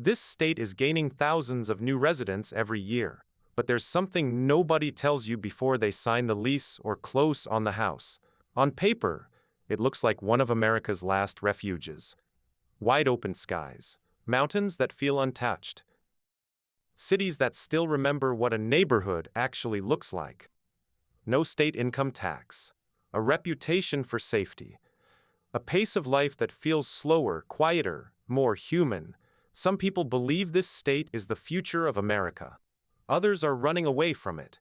This state is gaining thousands of new residents every year, but there's something nobody tells you before they sign the lease or close on the house. On paper, it looks like one of America's last refuges. Wide open skies, mountains that feel untouched, cities that still remember what a neighborhood actually looks like. No state income tax, a reputation for safety, a pace of life that feels slower, quieter, more human. Some people believe this state is the future of America. Others are running away from it.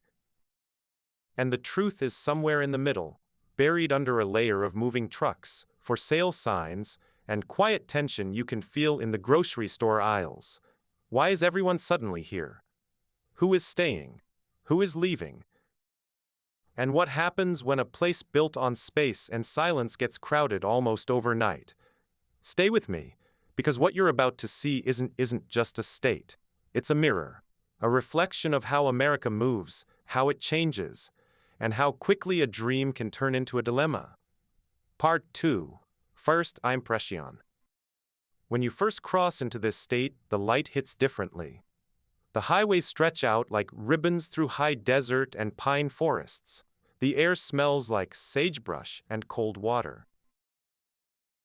And the truth is somewhere in the middle, buried under a layer of moving trucks, for sale signs, and quiet tension you can feel in the grocery store aisles. Why is everyone suddenly here? Who is staying? Who is leaving? And what happens when a place built on space and silence gets crowded almost overnight? Stay with me, because what you're about to see isn't just a state. It's a mirror, a reflection of how America moves, how it changes, and how quickly a dream can turn into a dilemma. Part 2. First impression. When you first cross into this state, the light hits differently. The highways stretch out like ribbons through high desert and pine forests. The air smells like sagebrush and cold water.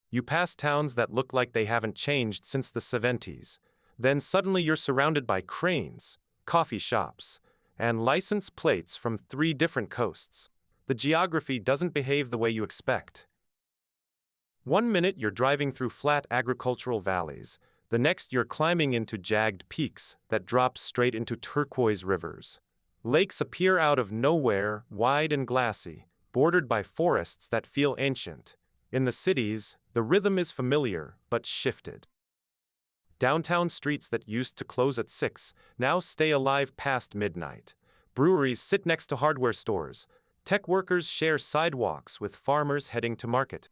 You pass towns that look like they haven't changed since the 70s. Then suddenly you're surrounded by cranes, coffee shops, and license plates from 3 different coasts. The geography doesn't behave the way you expect. One minute you're driving through flat agricultural valleys, the next you're climbing into jagged peaks that drop straight into turquoise rivers. Lakes appear out of nowhere, wide and glassy, bordered by forests that feel ancient. In the cities, the rhythm is familiar but shifted. Downtown streets that used to close at 6 now stay alive past midnight. Breweries sit next to hardware stores. Tech workers share sidewalks with farmers heading to market.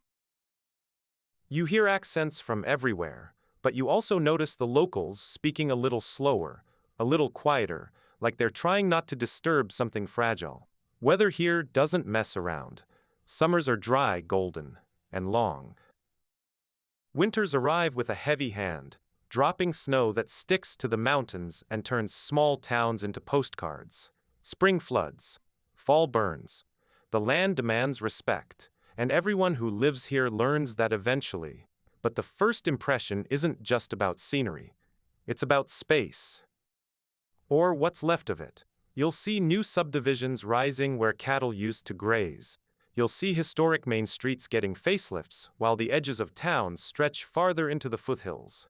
You hear accents from everywhere, but you also notice the locals speaking a little slower, a little quieter, like they're trying not to disturb something fragile. Weather here doesn't mess around. Summers are dry, golden, and long. Winters arrive with a heavy hand, dropping snow that sticks to the mountains and turns small towns into postcards. Spring floods, fall burns. The land demands respect, and everyone who lives here learns that eventually. But the first impression isn't just about scenery. It's about space. Or what's left of it. You'll see new subdivisions rising where cattle used to graze. You'll see historic main streets getting facelifts while the edges of towns stretch farther into the foothills.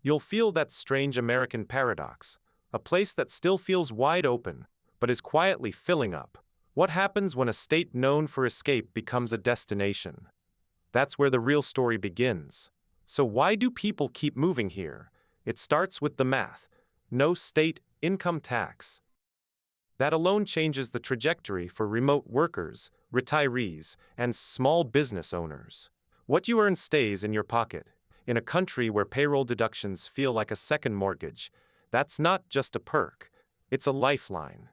You'll feel that strange American paradox, a place that still feels wide open, but is quietly filling up. What happens when a state known for escape becomes a destination? That's where the real story begins. So why do people keep moving here? It starts with the math. No state income tax. That alone changes the trajectory for remote workers, retirees, and small business owners. What you earn stays in your pocket. In a country where payroll deductions feel like a second mortgage, that's not just a perk, it's a lifeline.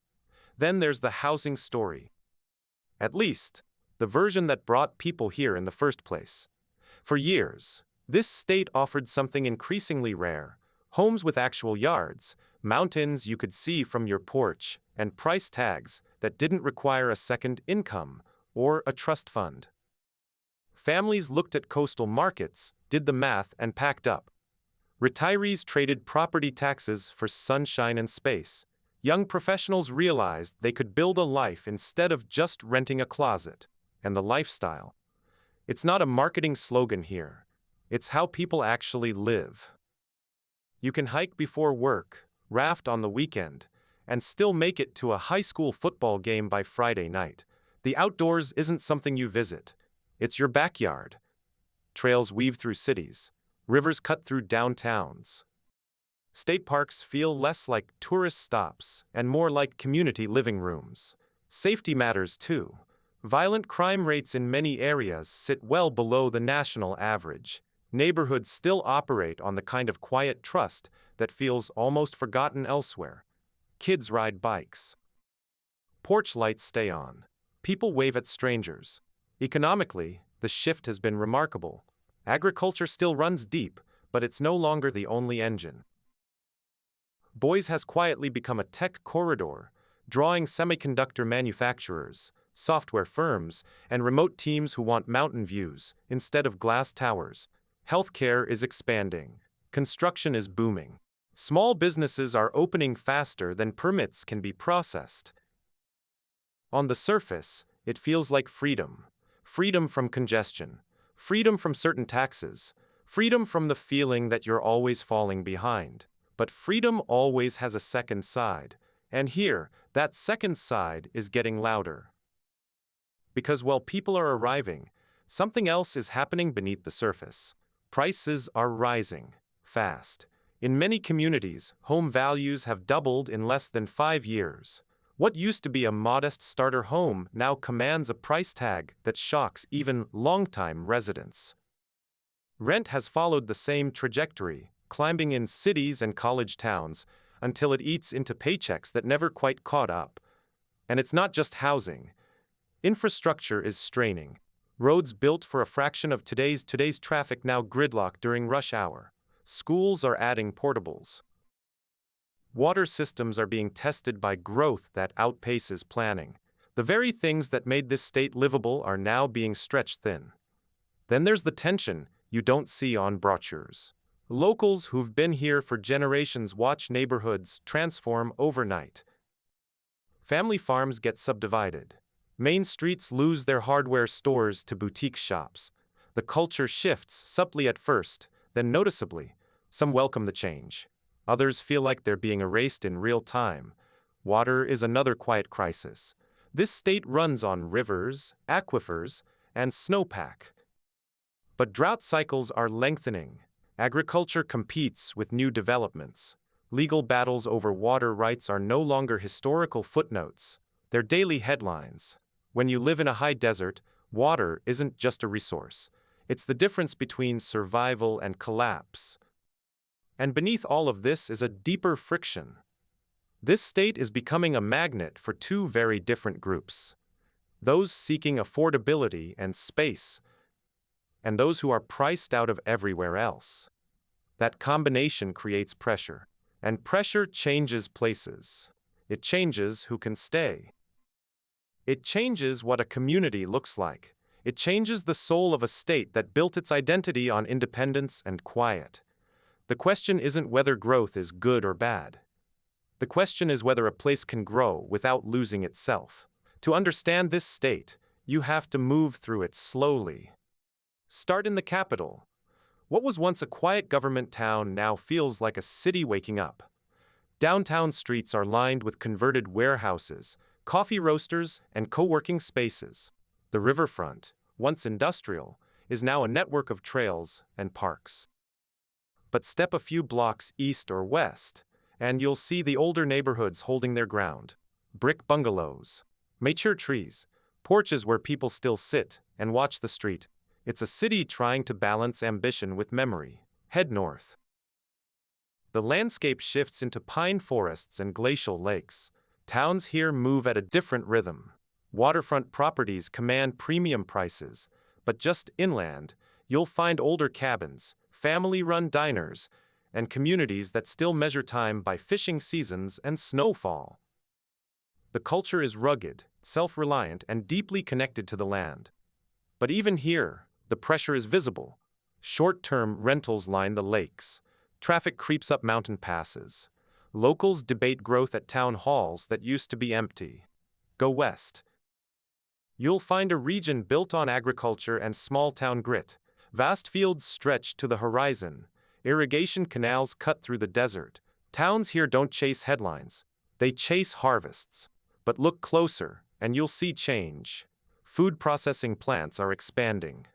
Then there's the housing story. At least, the version that brought people here in the first place. For years, this state offered something increasingly rare: homes with actual yards, mountains you could see from your porch, and price tags that didn't require a second income or a trust fund. Families looked at coastal markets, did the math, and packed up. Retirees traded property taxes for sunshine and space. Young professionals realized they could build a life instead of just renting a closet. And the lifestyle. It's not a marketing slogan here. It's how people actually live. You can hike before work, raft on the weekend, and still make it to a high school football game by Friday night. The outdoors isn't something you visit. It's your backyard. Trails weave through cities. Rivers cut through downtowns. State parks feel less like tourist stops and more like community living rooms. Safety matters too. Violent crime rates in many areas sit well below the national average. Neighborhoods still operate on the kind of quiet trust that feels almost forgotten elsewhere. Kids ride bikes. Porch lights stay on. People wave at strangers. Economically, the shift has been remarkable. Agriculture still runs deep, but it's no longer the only engine. Boise has quietly become a tech corridor, drawing semiconductor manufacturers, software firms, and remote teams who want mountain views instead of glass towers. Healthcare is expanding. Construction is booming. Small businesses are opening faster than permits can be processed. On the surface, it feels like freedom. Freedom from congestion. Freedom from certain taxes. Freedom from the feeling that you're always falling behind. But freedom always has a second side. And here, that second side is getting louder. Because while people are arriving, something else is happening beneath the surface. Prices are rising fast. In many communities, home values have doubled in less than 5 years. What used to be a modest starter home now commands a price tag that shocks even longtime residents. Rent has followed the same trajectory, climbing in cities and college towns until it eats into paychecks that never quite caught up. And it's not just housing. Infrastructure is straining. Roads built for a fraction of today's traffic now gridlock during rush hour. Schools are adding portables. Water systems are being tested by growth that outpaces planning. The very things that made this state livable are now being stretched thin. Then there's the tension you don't see on brochures. Locals who've been here for generations watch neighborhoods transform overnight. Family farms get subdivided. Main streets lose their hardware stores to boutique shops. The culture shifts subtly at first, then noticeably. Some welcome the change. Others feel like they're being erased in real time. Water is another quiet crisis. This state runs on rivers, aquifers, and snowpack. But drought cycles are lengthening. Agriculture competes with new developments. Legal battles over water rights are no longer historical footnotes. They're daily headlines. When you live in a high desert, water isn't just a resource. It's the difference between survival and collapse. And beneath all of this is a deeper friction. This state is becoming a magnet for two very different groups. Those seeking affordability and space, and those who are priced out of everywhere else. That combination creates pressure, and pressure changes places. It changes who can stay. It changes what a community looks like. It changes the soul of a state that built its identity on independence and quiet. The question isn't whether growth is good or bad. The question is whether a place can grow without losing itself. To understand this state, you have to move through it slowly. Start in the capital. What was once a quiet government town now feels like a city waking up. Downtown streets are lined with converted warehouses, coffee roasters, and co-working spaces. The riverfront, once industrial, is now a network of trails and parks. But step a few blocks east or west, and you'll see the older neighborhoods holding their ground. Brick bungalows, mature trees, porches where people still sit and watch the street. It's a city trying to balance ambition with memory. Head north. The landscape shifts into pine forests and glacial lakes. Towns here move at a different rhythm. Waterfront properties command premium prices, but just inland, you'll find older cabins, family-run diners, and communities that still measure time by fishing seasons and snowfall. The culture is rugged, self-reliant, and deeply connected to the land. But even here, the pressure is visible. Short-term rentals line the lakes. Traffic creeps up mountain passes. Locals debate growth at town halls that used to be empty. Go west. You'll find a region built on agriculture and small-town grit. Vast fields stretch to the horizon. Irrigation canals cut through the desert. Towns here don't chase headlines. They chase harvests. But look closer, and you'll see change. Food processing plants are expanding.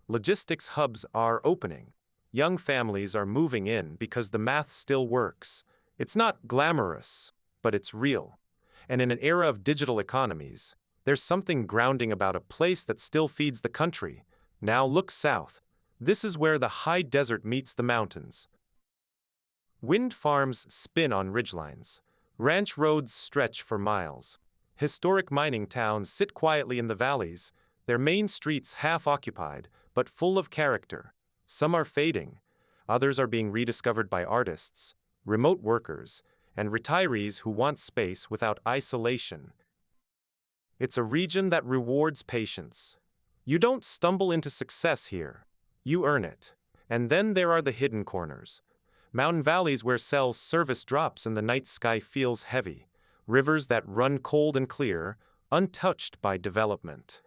Logistics hubs are opening. Young families are moving in because the math still works. It's not glamorous, but it's real. And in an era of digital economies, there's something grounding about a place that still feeds the country. Now look south. This is where the high desert meets the mountains. Wind farms spin on ridgelines. Ranch roads stretch for miles. Historic mining towns sit quietly in the valleys, their main streets half occupied, but full of character. Some are fading, Others are being rediscovered by artists, remote workers, and retirees who want space without isolation. It's a region that rewards patience. You don't stumble into success here. You earn it. And then there are the hidden corners. Mountain valleys where cell service drops and the night sky feels heavy. Rivers that run cold and clear, untouched by development.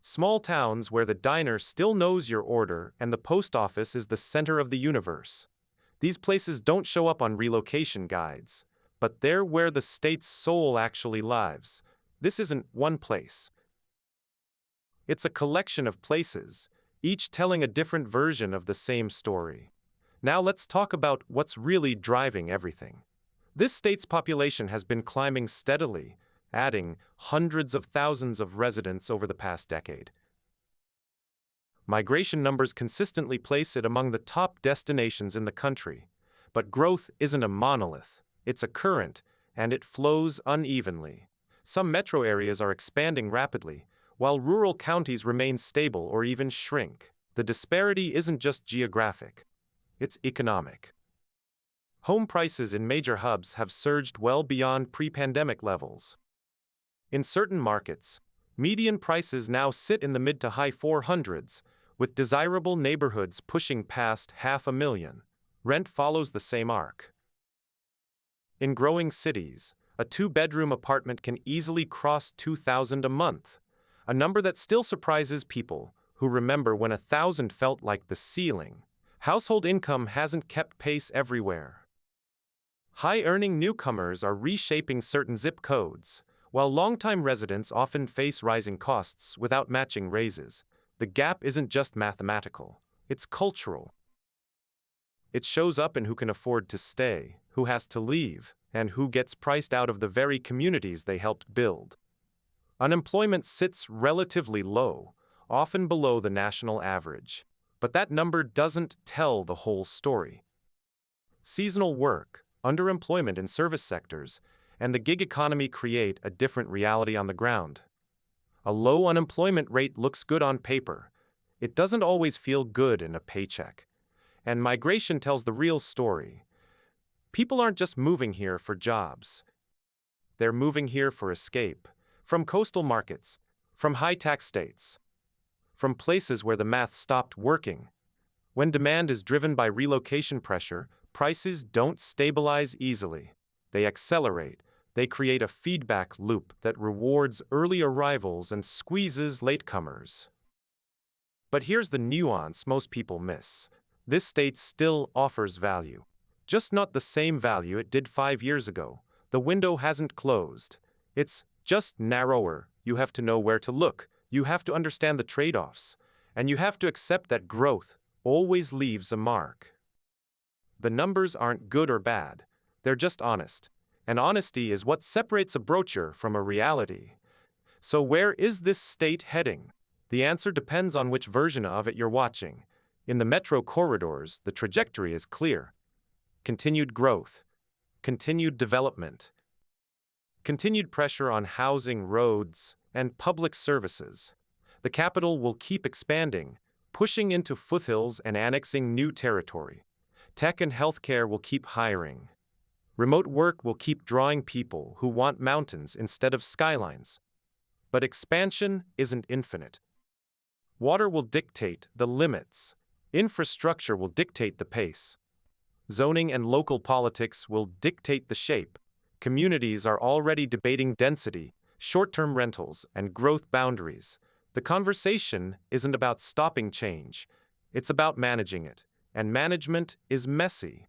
Small towns where the diner still knows your order and the post office is the center of the universe. These places don't show up on relocation guides, but they're where the state's soul actually lives. This isn't one place. It's a collection of places, each telling a different version of the same story. Now let's talk about what's really driving everything. This state's population has been climbing steadily, adding hundreds of thousands of residents over the past decade. Migration numbers consistently place it among the top destinations in the country. But growth isn't a monolith, it's a current, and it flows unevenly. Some metro areas are expanding rapidly, while rural counties remain stable or even shrink. The disparity isn't just geographic, it's economic. Home prices in major hubs have surged well beyond pre-pandemic levels. In certain markets, median prices now sit in the mid to high 400s, with desirable neighborhoods pushing past $500,000. Rent follows the same arc. In growing cities, a two-bedroom apartment can easily cross $2,000 a month, a number that still surprises people who remember when $1,000 felt like the ceiling. Household income hasn't kept pace everywhere. High-earning newcomers are reshaping certain zip codes, while longtime residents often face rising costs without matching raises. The gap isn't just mathematical, it's cultural. It shows up in who can afford to stay, who has to leave, and who gets priced out of the very communities they helped build. Unemployment sits relatively low, often below the national average. But that number doesn't tell the whole story. Seasonal work, underemployment in service sectors, and the gig economy create a different reality on the ground. A low unemployment rate looks good on paper. It doesn't always feel good in a paycheck. And migration tells the real story. People aren't just moving here for jobs. They're moving here for escape, from coastal markets, from high-tax states, from places where the math stopped working. When demand is driven by relocation pressure, prices don't stabilize easily. They accelerate. They create a feedback loop that rewards early arrivals and squeezes latecomers. But here's the nuance most people miss. This state still offers value. Just not the same value it did 5 years ago. The window hasn't closed. It's just narrower. You have to know where to look. You have to understand the trade-offs. And you have to accept that growth always leaves a mark. The numbers aren't good or bad. They're just honest. And honesty is what separates a brochure from a reality. So where is this state heading? The answer depends on which version of it you're watching. In the metro corridors, the trajectory is clear. Continued growth, continued development, continued pressure on housing, roads, and public services. The capital will keep expanding, pushing into foothills and annexing new territory. Tech and healthcare will keep hiring. Remote work will keep drawing people who want mountains instead of skylines. But expansion isn't infinite. Water will dictate the limits. Infrastructure will dictate the pace. Zoning and local politics will dictate the shape. Communities are already debating density, short-term rentals, and growth boundaries. The conversation isn't about stopping change. It's about managing it. And management is messy.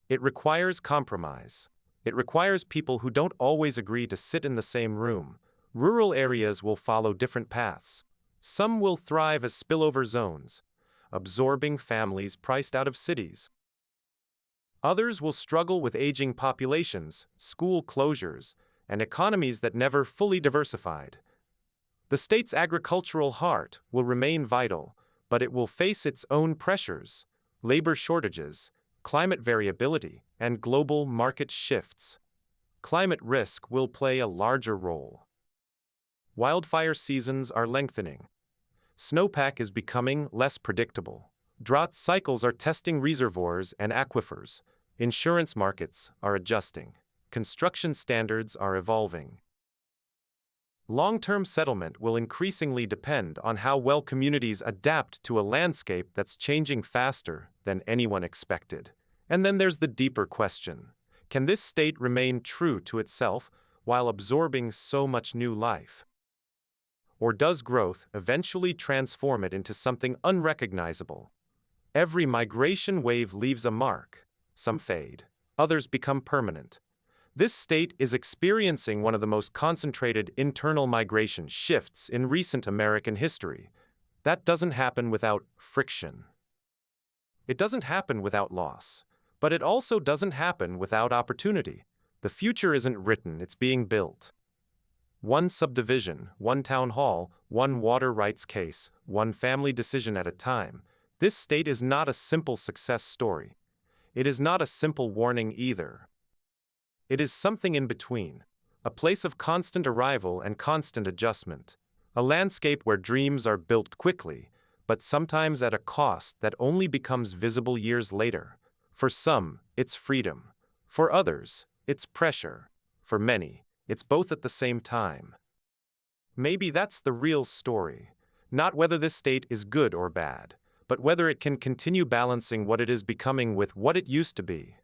It requires compromise. It requires people who don't always agree to sit in the same room. Rural areas will follow different paths. Some will thrive as spillover zones, absorbing families priced out of cities. Others will struggle with aging populations, school closures, and economies that never fully diversified. The state's agricultural heart will remain vital, but it will face its own pressures, labor shortages, climate variability, and global market shifts. Climate risk will play a larger role. Wildfire seasons are lengthening. Snowpack is becoming less predictable. Drought cycles are testing reservoirs and aquifers. Insurance markets are adjusting. Construction standards are evolving. Long-term settlement will increasingly depend on how well communities adapt to a landscape that's changing faster than anyone expected. And then there's the deeper question. Can this state remain true to itself while absorbing so much new life? Or does growth eventually transform it into something unrecognizable? Every migration wave leaves a mark. Some fade, others become permanent. This state is experiencing one of the most concentrated internal migration shifts in recent American history. That doesn't happen without friction. It doesn't happen without loss. But it also doesn't happen without opportunity. The future isn't written, it's being built. One subdivision, one town hall, one water rights case, one family decision at a time. This state is not a simple success story. It is not a simple warning either. It is something in between, a place of constant arrival and constant adjustment, a landscape where dreams are built quickly, but sometimes at a cost that only becomes visible years later. For some, it's freedom. For others, it's pressure. For many, it's both at the same time. Maybe that's the real story. Not whether this state is good or bad, but whether it can continue balancing what it is becoming with what it used to be.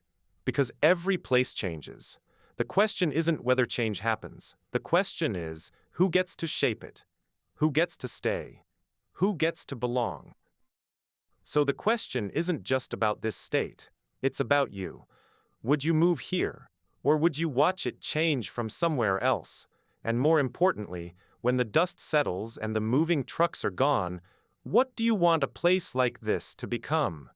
Because every place changes. The question isn't whether change happens. The question is, who gets to shape it? Who gets to stay? Who gets to belong? So the question isn't just about this state. It's about you. Would you move here? Or would you watch it change from somewhere else? And more importantly, when the dust settles and the moving trucks are gone, what do you want a place like this to become?